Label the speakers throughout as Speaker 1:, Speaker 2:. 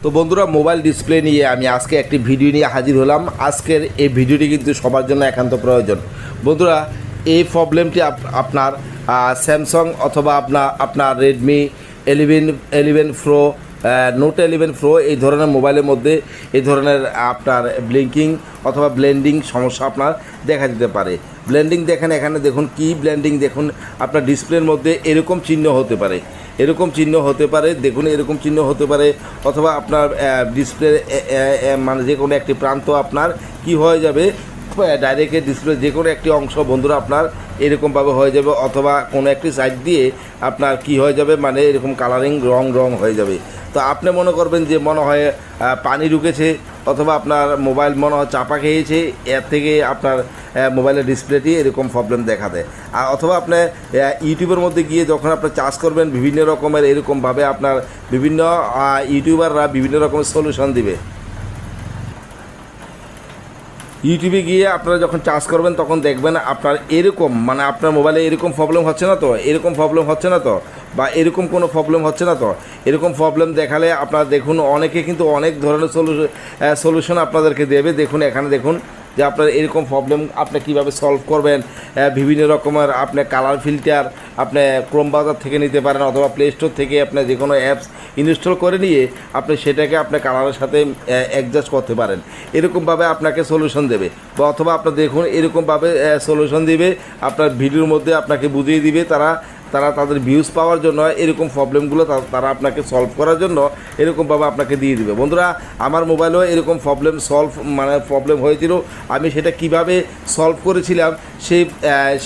Speaker 1: তো বন্ধুরা, mobile display নিয়ে আমি আজকে একটি ভিডিও নিয়ে হাজির হলাম। আজকের এই ভিডিওটি কিন্তু সবার জন্য একান্ত প্রয়োজন। বন্ধুরা, এই প্রবলেমটি আপনার স্যামসাং অথবা আপনার রেডমি 11 প্রো, নোট 11 প্রো এই ধরনের মোবাইলের মধ্যে এই ধরনের আপনার ব্লিঙ্কিং অথবা ব্লেন্ডিং সমস্যা আপনার দেখা দিতে পারে। ব্লেন্ডিং দেখেন, এখানে দেখুন কি ব্লেন্ডিং, দেখুন আপনার ডিসপ্লের মধ্যে এরকম চিহ্ন হতে পারে, দেখুন এরকম চিহ্ন হতে পারে, অথবা আপনার ডিসপ্লে মানে যে কোনো একটি প্রান্ত আপনার কি হয়ে যাবে, ডাইরেক্ট ডিসপ্লে যে কোনো একটি অংশ বন্ধুরা আপনার এরকমভাবে হয়ে যাবে, অথবা কোনো একটি সাইড দিয়ে আপনার কি হয়ে যাবে, মানে এরকম কালারিং রং হয়ে যাবে। তো আপনি মনে করবেন যে মনে হয় পানি ঢুকেছে, অথবা আপনার মোবাইল মনে হয় চাপা খেয়েছে, এর থেকে আপনার মোবাইলের ডিসপ্লেটি এরকম প্রবলেম দেখা দেয়। আর অথবা আপনি ইউটিউবের মধ্যে গিয়ে যখন আপনি চার্জ করবেন, বিভিন্ন রকমের এরকমভাবে আপনার বিভিন্ন ইউটিউবাররা বিভিন্ন রকমের সলিউশন দিবে। ইউটিউবে গিয়ে আপনারা যখন চার্জ করবেন তখন দেখবেন আপনার এরকম, মানে আপনার মোবাইলে এরকম প্রবলেম হচ্ছে না তো, বা এরকম কোনো প্রবলেম হচ্ছে না তো। এরকম প্রবলেম দেখালে আপনারা দেখুন অনেকে কিন্তু অনেক ধরনের সলিউশন আপনাদেরকে দেবে। দেখুন এখানে দেখুন যে আপনার এরকম প্রবলেম আপনি কীভাবে সলভ করবেন। বিভিন্ন রকমের আপনি কালার ফিল্টার আপনি ক্রোম ব্রাউজার থেকে নিতে পারেন, অথবা প্লে স্টোর থেকে আপনি যে কোনো অ্যাপস ইনস্টল করে নিয়ে আপনি সেটাকে আপনি কালারের সাথে অ্যাডজাস্ট করতে পারেন। এরকমভাবে আপনাকে সলিউশন দেবে, বা অথবা আপনার দেখুন এরকমভাবে সলিউশন দিবে, আপনার ভিডিওর মধ্যে আপনাকে বুঝিয়ে দিবে তারা তাদের ভিউজ পাওয়ার জন্য এরকম প্রবলেমগুলো তারা আপনাকে সলভ করার জন্য এরকমভাবে আপনাকে দিয়ে দিবে। বন্ধুরা, আমার মোবাইলেও এরকম প্রবলেম হয়েছিল, আমি সেটা কিভাবে সলভ করেছিলাম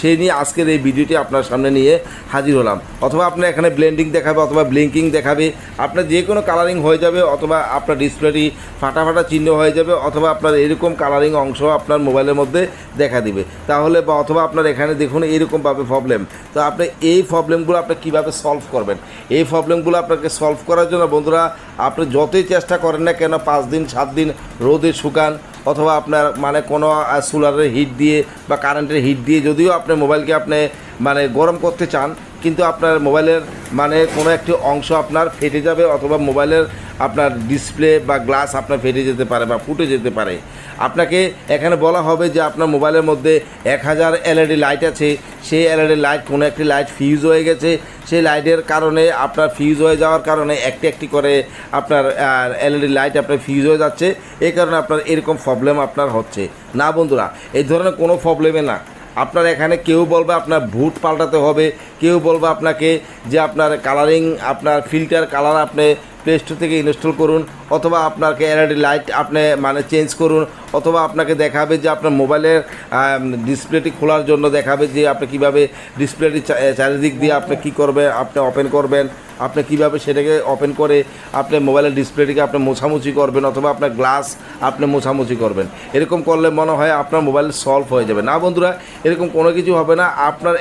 Speaker 1: সেই নিয়ে আজকের এই ভিডিওটি আপনার সামনে নিয়ে হাজির হলাম। অথবা আপনার এখানে ব্লেন্ডিং দেখাবে, অথবা ব্লিঙ্কিং দেখাবে, আপনার যে কোনো কালারিং হয়ে যাবে, অথবা আপনার ডিসপ্লেটি ফাটা চিহ্ন হয়ে যাবে, অথবা আপনার এরকম কালারিং অংশ আপনার মোবাইলের মধ্যে দেখা দিবে। তাহলে বা অথবা আপনার এখানে দেখুন এরকমভাবে প্রবলেম। তো আপনি এই প্রবলেমগুলো আপনি কীভাবে সলভ করবেন, এই প্রবলেমগুলো আপনাকে সলভ করার জন্য বন্ধুরা আপনি যতই চেষ্টা করেন না কেন, 5 দিন 7 দিন রোদে শুকান, অথবা আপনার মানে কোনো সোলারের হিট দিয়ে বা কারেন্টের হিট দিয়ে যদিও আপনি মোবাইলকে আপনি মানে গরম করতে চান, কিন্তু আপনার মোবাইলের মানে কোনো একটি অংশ আপনার ফেটে যাবে, অথবা মোবাইলের আপনার ডিসপ্লে বা গ্লাস আপনার ফেটে যেতে পারে বা ফুটে যেতে পারে। আপনাকে এখানে বলা হবে যে আপনার মোবাইলের মধ্যে 1000 LED লাইট আছে, সেই LED লাইট কোনো একটি লাইট ফিউজ হয়ে গেছে, সেই লাইটের কারণে আপনার ফিউজ হয়ে যাওয়ার কারণে একটি করে আপনার LED লাইট আপনার ফিউজ হয়ে যাচ্ছে, এই কারণে আপনার এরকম প্রবলেম আপনার হচ্ছে না। বন্ধুরা, এই ধরনের কোনো প্রবলেমে না, আপনার এখানে কেউ বলবে আপনার বুট পাল্টাতে হবে, কেউ বলবে আপনাকে যে আপনার কালারিং আপনার ফিল্টার কালার আপনি প্লে স্টোর থেকে ইনস্টল করুন, অথবা আপনাকে LED লাইট আপনি মানে চেঞ্জ করুন, অথবা আপনাকে দেখাবে যে আপনার মোবাইলের ডিসপ্লেটি খোলার জন্য দেখাবে যে আপনি কীভাবে ডিসপ্লেটি চারিদিক দিয়ে আপনি কী করবেন, আপনি ওপেন করবেন, আপনি কীভাবে সেটাকে ওপেন করে আপনি মোবাইলের ডিসপ্লেটিকে আপনি মোছামুছি করবেন, অথবা আপনার গ্লাস আপনি মোছামুছি করবেন। এরকম করলে মনে হয় আপনার মোবাইল সলভ হয়ে যাবে না। বন্ধুরা, এরকম কোনো কিছু হবে না। আপনার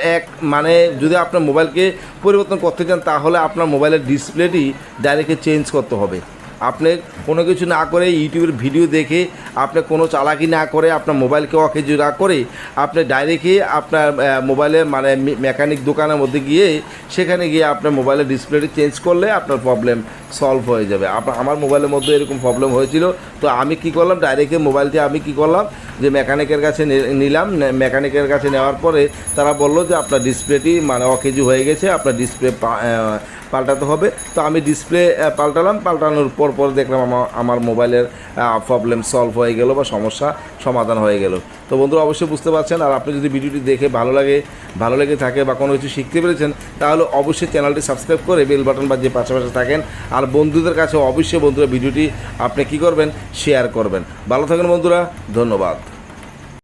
Speaker 1: মানে যদি আপনার মোবাইলকে পরিবর্তন করতে চান, তাহলে আপনার মোবাইলের ডিসপ্লেটি ডাইরেক্টলি চেঞ্জ করতে হবে। আপনি কোনো কিছু না করে ইউটিউবের ভিডিও দেখে আপনি কোনো চালাকি না করে আপনার মোবাইলকে অকেজু না করে আপনি ডাইরেক্টলি আপনার মোবাইলের মানে মেকানিক দোকানের মধ্যে গিয়ে সেখানে গিয়ে আপনার মোবাইলের ডিসপ্লেটি চেঞ্জ করলে আপনার প্রবলেম সলভ হয়ে যাবে। আমার মোবাইলের মধ্যে এরকম প্রবলেম হয়েছিল, তো আমি কি করলাম, ডাইরেক্টলি মোবাইলটি আমি কি করলাম যে মেকানিকের কাছে নিলাম। মেকানিকের কাছে নেওয়ার পরে তারা বললো যে আপনার ডিসপ্লেটি মানে অকেজু হয়ে গেছে, আপনার ডিসপ্লে পাল্টাতে হবে। তো আমি ডিসপ্লে পাল্টানোর পর দেখলাম আমার মোবাইলের প্রবলেম সলভ হয়ে গেল বা সমস্যা সমাধান হয়ে গেল। তো বন্ধুরা, অবশ্যই বুঝতে পারছেন। আর আপনি যদি ভিডিওটি দেখে ভালো লেগে থাকে বা কোনো কিছু শিখতে পেরেছেন, তাহলে অবশ্যই চ্যানেলটি সাবস্ক্রাইব করে বেল বাটন বাজিয়ে পাশাপাশি থাকেন। আর বন্ধুদের কাছে অবশ্যই বন্ধুরা ভিডিওটি আপনি কী করবেন, শেয়ার করবেন। ভালো থাকেন বন্ধুরা, ধন্যবাদ।